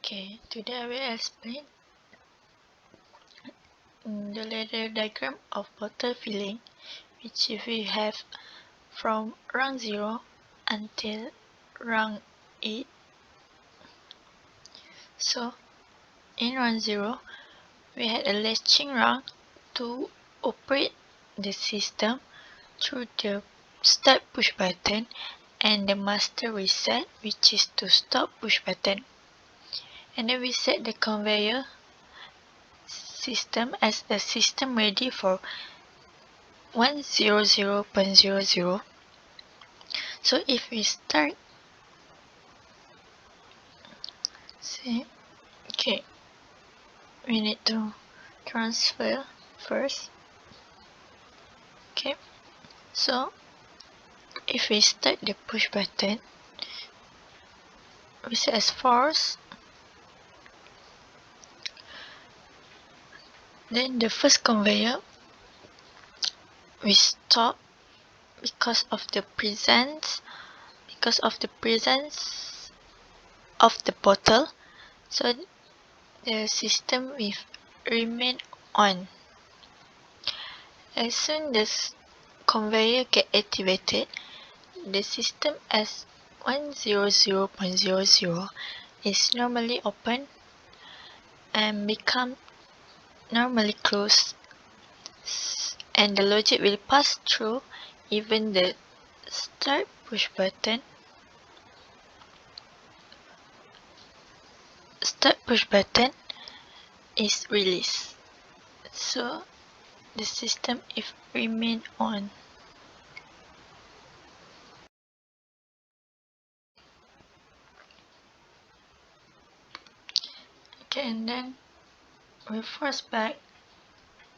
Okay, today I will explain the ladder diagram of bottle filling, which we have from rung 0 until rung 8. So, in rung 0, we had a latching rung to operate the system through the start push button and the master reset, which is to stop push button. And then we set the conveyor system as a system ready for 100.00. So if we start, okay, we need to transfer first. Okay, so if we start the push button, we set as force. Then the first conveyor we stop because of the presence of the bottle, so the system will remain on. As soon as conveyor get activated, the system as 100.00 is normally open and become normally closed, and the logic will pass through even the start push button is released. So the system if remain on. Okay, and then we force back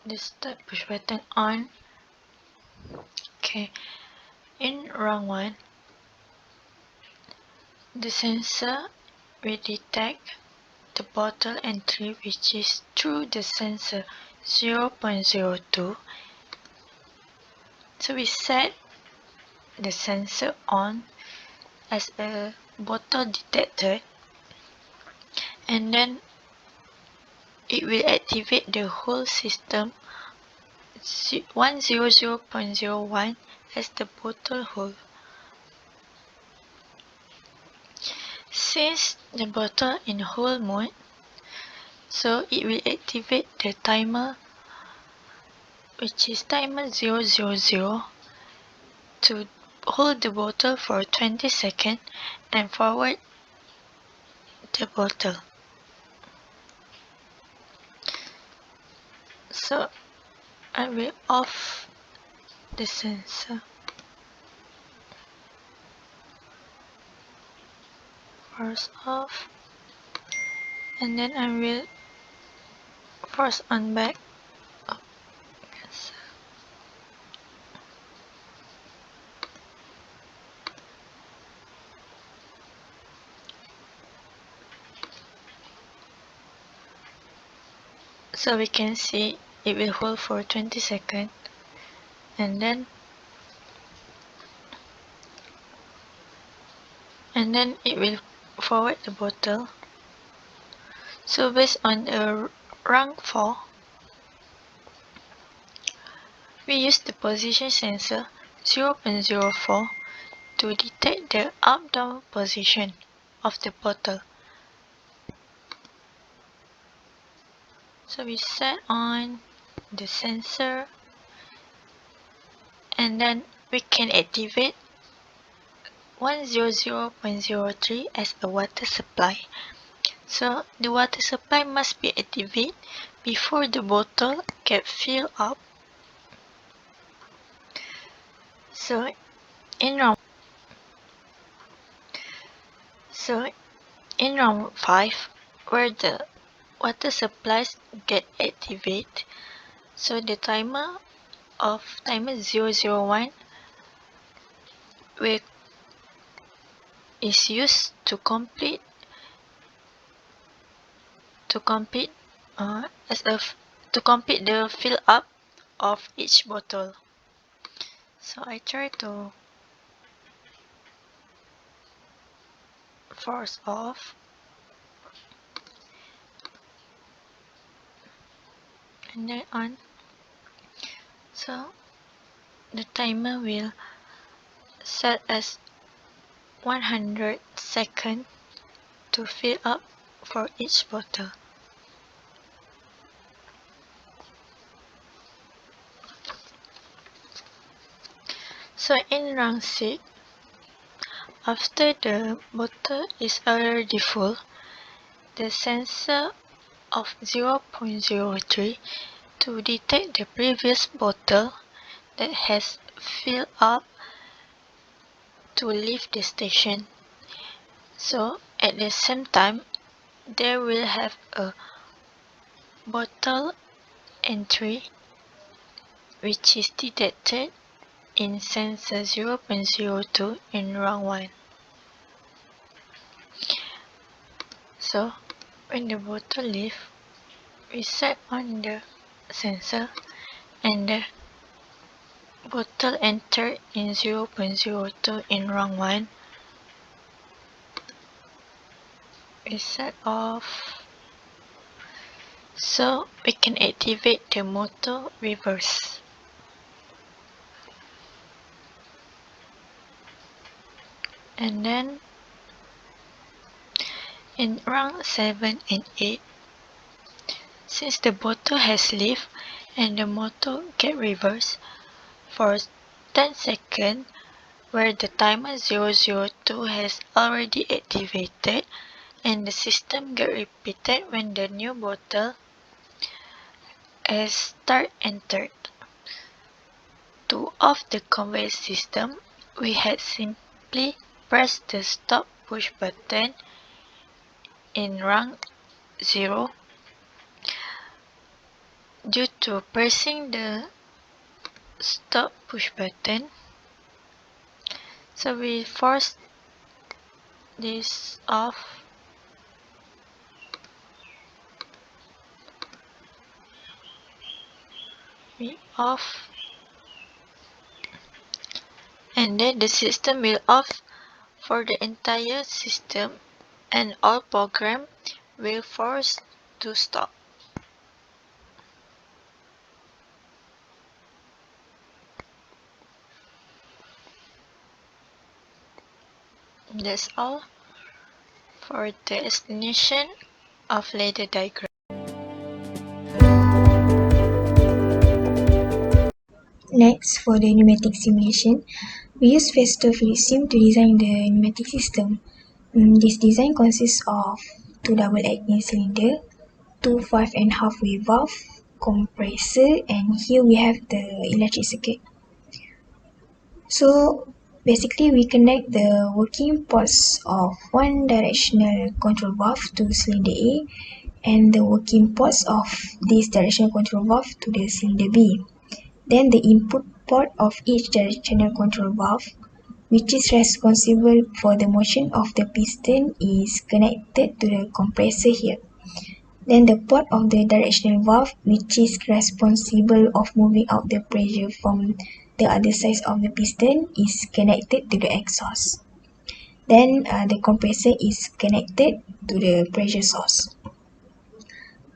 the start push button on. Okay, in rung 1, the sensor will detect the bottle entry, which is through the sensor 0.02. So we set the sensor on as a bottle detector, and then it will activate the whole system 100.01 as the bottle hole. Since the bottle in hole mode, so it will activate the timer, which is timer 000, to hold the bottle for 20 seconds and forward the bottle. So I will off the sensor. Force off, and then I will force on back. So we can see it will hold for 20 seconds, and then it will forward the bottle. So based on the rung 4, we use the position sensor 0.04 to detect the up-down position of the bottle. So we set on the sensor, and then we can activate 100.03 as a water supply. So the water supply must be activated before the bottle get filled up. So in round 5, where the water supplies get activated, so the timer 001 is used to complete the fill up of each bottle. So I try to force off. and then on. So the timer will set as 100 seconds to fill up for each bottle. So in round 6, after the bottle is already full, the sensor of 0.03 to detect the previous bottle that has filled up to leave the station. So at the same time, there will have a bottle entry which is detected in sensor 0.02 in round 1. So when the bottle leaves, we set on the sensor and the bottle entered in 0.02 in round 1 is set off, so we can activate the motor reverse. And then in round 7 and 8, since the bottle has left and the motor get reversed for 10 seconds, where the timer 002 has already activated, and the system get repeated when the new bottle is start entered. To off the conveyor system, we had simply pressed the stop push button in round 0. Due to pressing the stop push button, so we force this off. We off, and then the system will off for the entire system and all program will force to stop. That's all for the explanation of ladder diagram. Next, for the pneumatic simulation, we use Festo Phillips Sim to design the pneumatic system. This design consists of 2 double-acting cylinder, 2 5.5-way valve, compressor, and here we have the electric circuit. So basically we connect the working ports of one directional control valve to cylinder A and the working ports of this directional control valve to the cylinder B. Then the input port of each directional control valve, which is responsible for the motion of the piston, is connected to the compressor here. Then the port of the directional valve, which is responsible of moving out the pressure from the other side of the piston, is connected to the exhaust. Then the compressor is connected to the pressure source.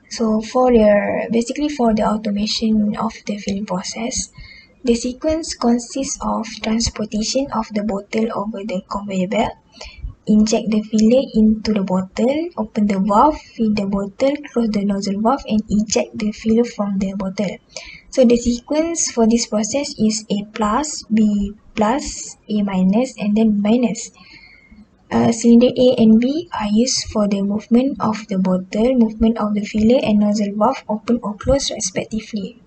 So for the automation of the filling process, the sequence consists of transportation of the bottle over the conveyor belt, inject the filler into the bottle, open the valve, fill the bottle, close the nozzle valve, and eject the filler from the bottle. So the sequence for this process is A plus, B plus, A minus, and then minus. Cylinder A and B are used for the movement of the bottle, movement of the filler, and nozzle valve open or close respectively.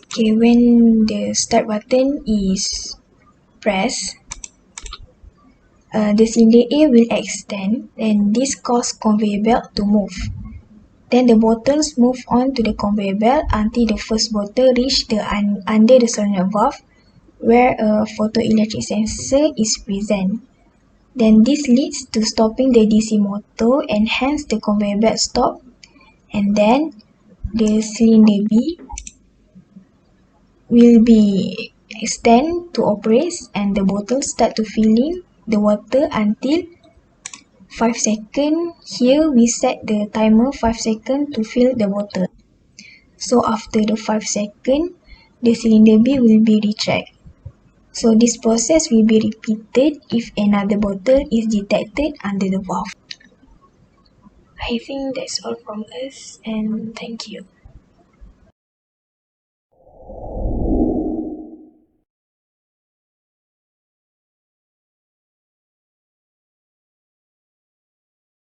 Okay, when the start button is pressed, the cylinder A will extend and this causes conveyor belt to move. Then the bottles move on to the conveyor belt until the first bottle reach the under the solenoid valve where a photoelectric sensor is present. Then this leads to stopping the DC motor and hence the conveyor belt stop, and then the cylinder B will be extend to operate and the bottle start to fill in the water until 5 seconds. Here we set the timer 5 seconds to fill the bottle. So after the 5 seconds, the cylinder B will be retract. So this process will be repeated if another bottle is detected under the valve. I think that's all from us, and thank you.